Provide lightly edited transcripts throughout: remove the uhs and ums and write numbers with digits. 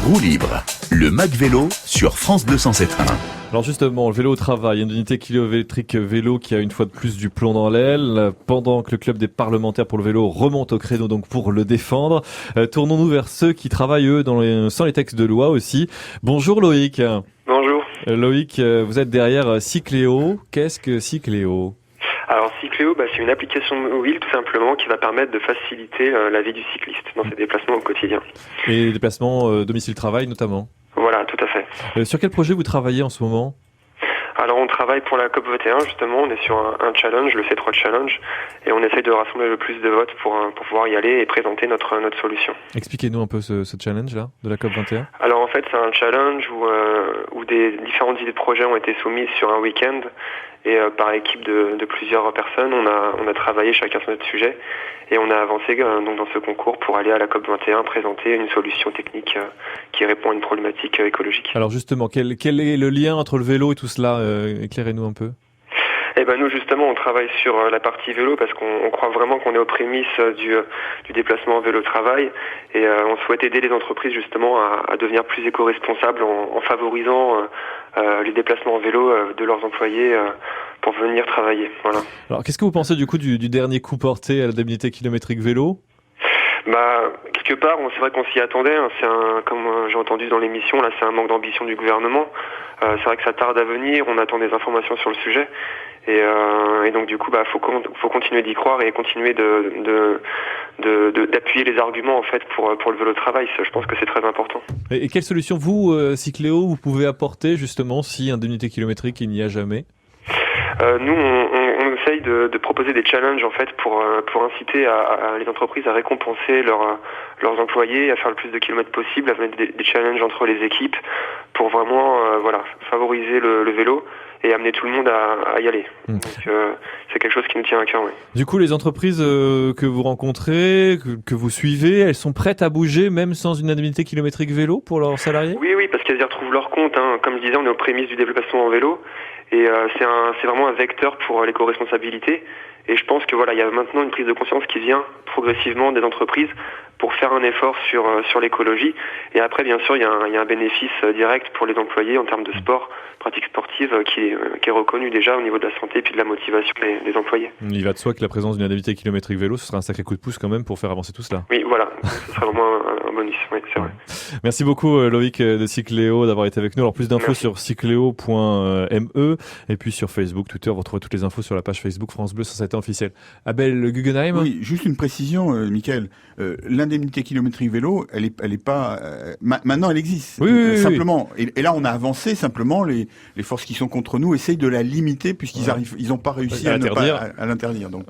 Roue libre, le Mac Vélo sur France Bleu 107.1. Alors justement, le vélo au travail, une unité kilométrique vélo qui a une fois de plus du plomb dans l'aile, pendant que le club des parlementaires pour le vélo remonte au créneau donc pour le défendre. Tournons-nous vers ceux qui travaillent eux sans les textes de loi aussi. Bonjour Loïc. Bonjour. Loïc, vous êtes derrière Cycléo. Qu'est-ce que Cycléo ? Alors Cycléo, c'est une application mobile tout simplement qui va permettre de faciliter la vie du cycliste dans ses déplacements au quotidien. Et les déplacements domicile-travail notamment ? Voilà, tout à fait. Sur quel projet vous travaillez en ce moment ? Alors on travaille pour la COP21 justement, on est sur un challenge, le C3 Challenge, et on essaye de rassembler le plus de votes pour pouvoir y aller et présenter notre solution. Expliquez-nous un peu ce challenge-là de la COP21. Alors en fait c'est un challenge où des différentes idées de projets ont été soumises sur un week-end et par équipe de plusieurs personnes, on a travaillé chacun sur notre sujet et on a avancé donc dans ce concours pour aller à la COP21 présenter une solution technique qui répond à une problématique écologique. Alors justement, quel est le lien entre le vélo et tout cela ? Éclairez-nous un peu. Eh ben nous justement on travaille sur la partie vélo parce qu'on croit vraiment qu'on est aux prémices du déplacement en vélo-travail et on souhaite aider les entreprises justement à devenir plus éco-responsables en favorisant les déplacements en vélo de leurs employés pour venir travailler. Voilà. Alors qu'est-ce que vous pensez du coup du dernier coup porté à l'indemnité kilométrique vélo ? Quelque part, c'est vrai qu'on s'y attendait. Comme j'ai entendu dans l'émission, là, c'est un manque d'ambition du gouvernement. C'est vrai que ça tarde à venir. On attend des informations sur le sujet, et donc du coup, faut continuer d'y croire et continuer d'appuyer les arguments en fait pour le vélo de travail. Je pense que c'est très important. Et quelle solution vous, Cycléo, vous pouvez apporter justement si indemnité kilométrique il n'y a jamais ? Nous, on essaye de proposer des challenges en fait pour inciter à les entreprises à récompenser leurs employés, à faire le plus de kilomètres possible, à mettre des challenges entre les équipes pour vraiment favoriser le vélo et amener tout le monde à y aller. Donc c'est quelque chose qui nous tient à cœur. Oui. Du coup, les entreprises que vous rencontrez, que vous suivez, elles sont prêtes à bouger même sans une indemnité kilométrique vélo pour leurs salariés ? Oui, parce qu'elles y retrouvent leur compte. Comme je disais, on est aux prémices du déplacement en vélo. Et c'est vraiment un vecteur pour l'éco-responsabilité. Et je pense que il y a maintenant une prise de conscience qui vient progressivement des entreprises pour faire un effort sur l'écologie. Et après, bien sûr, il y a un bénéfice direct pour les employés en termes de sport, pratique sportive, qui est reconnu déjà au niveau de la santé et puis de la motivation des employés. Il va de soi que la présence d'une indemnité kilométrique vélo, ce sera un sacré coup de pouce quand même pour faire avancer tout cela. Oui, voilà. Ce sera vraiment un bonus. Oui, c'est vrai. Merci beaucoup Loïc de Cycléo d'avoir été avec nous. Alors plus d'infos sur cycléo.me et puis sur Facebook, Twitter, vous retrouvez toutes les infos sur la page Facebook France Bleu 107.1 officielle. Abel Guggenheim. Oui, juste une précision, Mickaël. L'indemnité kilométrique vélo, elle est pas. Maintenant, elle existe. Oui, simplement. Oui. Et là, on a avancé. Simplement, les forces qui sont contre nous essayent de la limiter puisqu'ils ils n'ont pas réussi à l'interdire. Donc,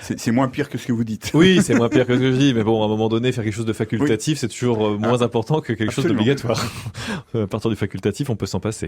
c'est moins pire que ce que vous dites. Oui, c'est moins pire que ce que je dis. Mais bon, à un moment donné, faire quelque chose de facultatif, c'est toujours moins important que quelque chose d'obligatoire. À partir du facultatif, on peut s'en passer.